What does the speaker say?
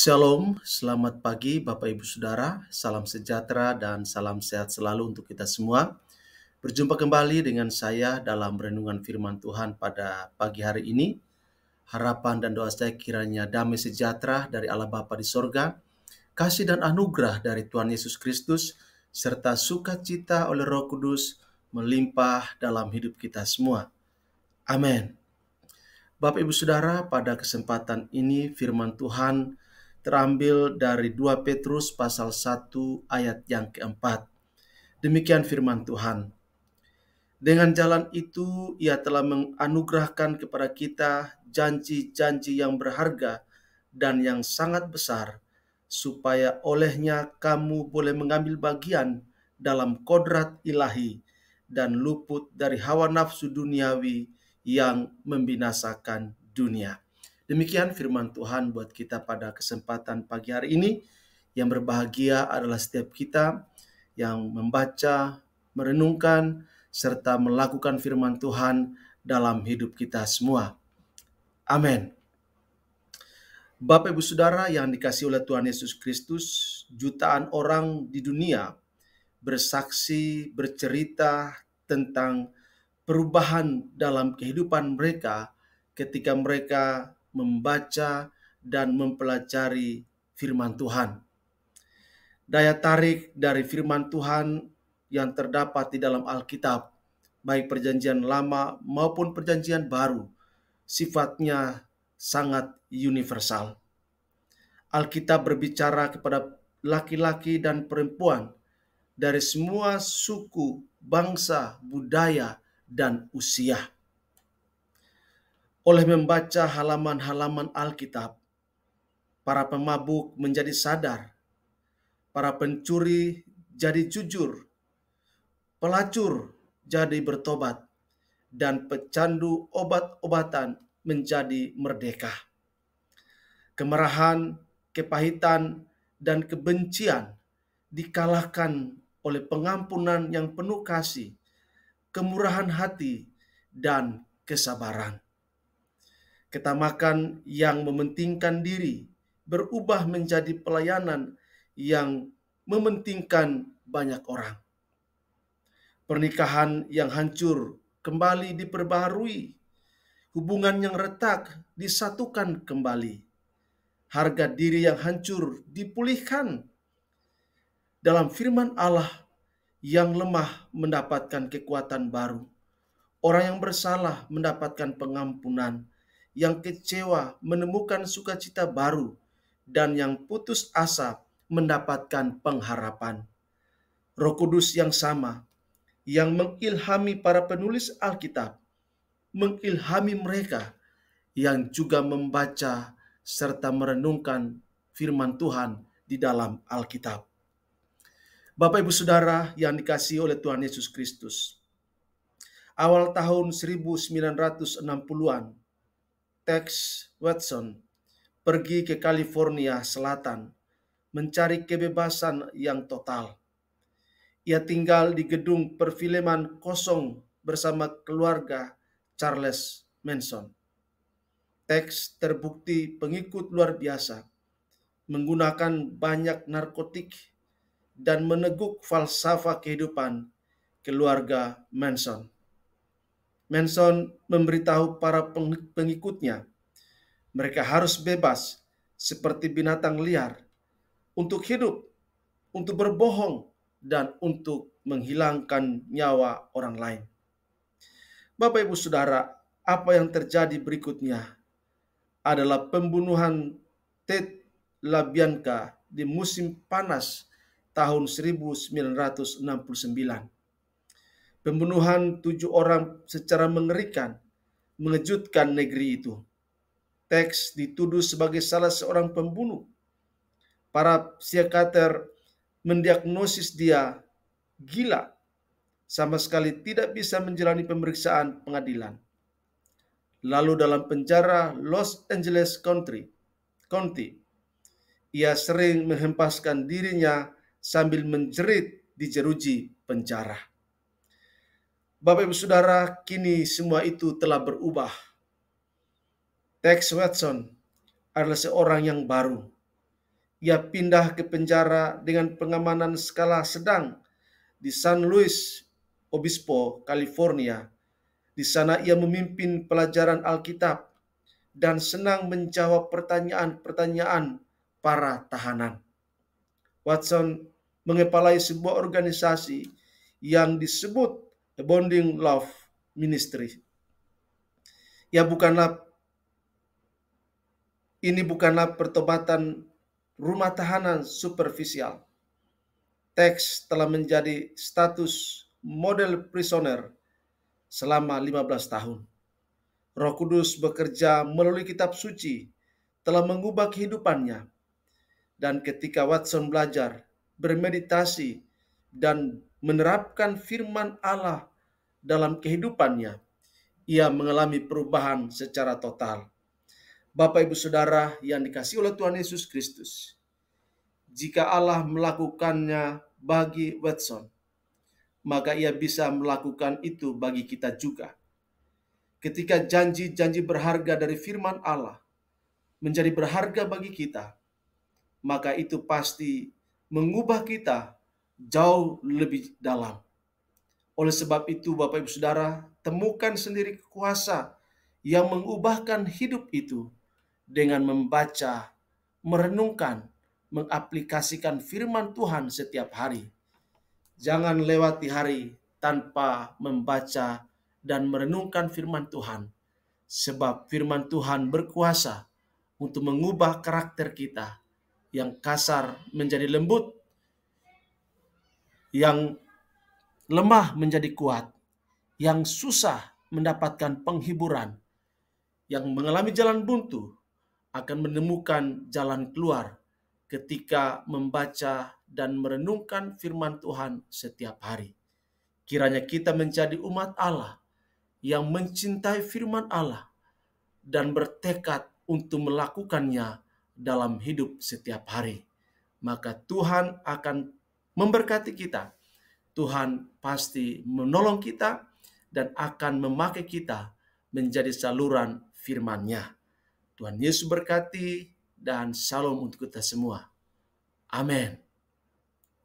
Shalom, selamat pagi Bapak Ibu Saudara, salam sejahtera dan salam sehat selalu untuk kita semua. Berjumpa kembali dengan saya dalam renungan firman Tuhan pada pagi hari ini. Harapan dan doa saya kiranya damai sejahtera dari Allah Bapa di sorga, kasih dan anugerah dari Tuhan Yesus Kristus, serta sukacita oleh Roh Kudus melimpah dalam hidup kita semua. Amin. Bapak Ibu Saudara, pada kesempatan ini firman Tuhan terambil dari 2 Petrus pasal 1 ayat yang keempat. Demikian firman Tuhan. Dengan jalan itu ia telah menganugerahkan kepada kita janji-janji yang berharga dan yang sangat besar, supaya olehnya kamu boleh mengambil bagian dalam kodrat ilahi dan luput dari hawa nafsu duniawi yang membinasakan dunia. Demikian firman Tuhan buat kita pada kesempatan pagi hari ini. Yang berbahagia adalah setiap kita yang membaca, merenungkan, serta melakukan firman Tuhan dalam hidup kita semua. Amin. Bapak Ibu Saudara yang dikasihi oleh Tuhan Yesus Kristus, jutaan orang di dunia bersaksi, bercerita tentang perubahan dalam kehidupan mereka ketika mereka membaca dan mempelajari firman Tuhan. Daya tarik dari firman Tuhan yang terdapat di dalam Alkitab, baik perjanjian lama maupun perjanjian baru, sifatnya sangat universal. Alkitab berbicara kepada laki-laki dan perempuan dari semua suku, bangsa, budaya, dan usia. Oleh membaca halaman-halaman Alkitab, para pemabuk menjadi sadar, para pencuri jadi jujur, pelacur jadi bertobat, dan pecandu obat-obatan menjadi merdeka. Kemarahan, kepahitan, dan kebencian dikalahkan oleh pengampunan yang penuh kasih, kemurahan hati, dan kesabaran. Ketamakan yang mementingkan diri berubah menjadi pelayanan yang mementingkan banyak orang. Pernikahan yang hancur kembali diperbaharui, hubungan yang retak disatukan kembali, harga diri yang hancur dipulihkan. Dalam firman Allah, yang lemah mendapatkan kekuatan baru, orang yang bersalah mendapatkan pengampunan, yang kecewa menemukan sukacita baru, dan yang putus asa mendapatkan pengharapan. Roh Kudus yang sama, yang mengilhami para penulis Alkitab, mengilhami mereka yang juga membaca serta merenungkan firman Tuhan di dalam Alkitab. Bapak Ibu Saudara yang dikasihi oleh Tuhan Yesus Kristus, awal tahun 1960-an, Tex Watson pergi ke California Selatan mencari kebebasan yang total. Ia tinggal di gedung perfilman kosong bersama keluarga Charles Manson. Tex terbukti pengikut luar biasa, menggunakan banyak narkotik, dan meneguk falsafah kehidupan keluarga Manson. Manson memberitahu para pengikutnya, mereka harus bebas seperti binatang liar, untuk hidup, untuk berbohong, dan untuk menghilangkan nyawa orang lain. Bapak Ibu Saudara, apa yang terjadi berikutnya adalah pembunuhan Ted LaBianca di musim panas tahun 1969. Pembunuhan 7 orang secara mengerikan, mengejutkan negeri itu. Tex dituduh sebagai salah seorang pembunuh. Para psikiater mendiagnosis dia gila, sama sekali tidak bisa menjalani pemeriksaan pengadilan. Lalu dalam penjara Los Angeles County, ia sering menghempaskan dirinya sambil menjerit di jeruji penjara. Bapak Ibu Saudara, kini semua itu telah berubah. Tex Watson adalah seorang yang baru. Ia pindah ke penjara dengan pengamanan skala sedang di San Luis Obispo, California. Di sana ia memimpin pelajaran Alkitab dan senang menjawab pertanyaan-pertanyaan para tahanan. Watson mengepalai sebuah organisasi yang disebut Abounding Love Ministry. Ini bukanlah pertobatan rumah tahanan superficial. Teks telah menjadi status model prisoner selama 15 tahun. Roh Kudus bekerja melalui kitab suci, telah mengubah kehidupannya. Dan ketika Watson belajar, bermeditasi, dan menerapkan firman Allah dalam kehidupannya, ia mengalami perubahan secara total. Bapak Ibu Saudara yang dikasihi oleh Tuhan Yesus Kristus, jika Allah melakukannya bagi Watson, maka ia bisa melakukan itu bagi kita juga. Ketika janji-janji berharga dari firman Allah menjadi berharga bagi kita, maka itu pasti mengubah kita jauh lebih dalam. Oleh sebab itu, Bapak Ibu Saudara, temukan sendiri kuasa yang mengubahkan hidup itu dengan membaca, merenungkan, mengaplikasikan firman Tuhan setiap hari. Jangan lewati hari tanpa membaca dan merenungkan firman Tuhan, sebab firman Tuhan berkuasa untuk mengubah karakter kita yang kasar menjadi lembut, yang lemah menjadi kuat, yang susah mendapatkan penghiburan, yang mengalami jalan buntu akan menemukan jalan keluar ketika membaca dan merenungkan firman Tuhan setiap hari. Kiranya kita menjadi umat Allah yang mencintai firman Allah dan bertekad untuk melakukannya dalam hidup setiap hari. Maka Tuhan akan memberkati kita. Tuhan pasti menolong kita dan akan memakai kita menjadi saluran firman-Nya. Tuhan Yesus berkati dan shalom untuk kita semua. Amin.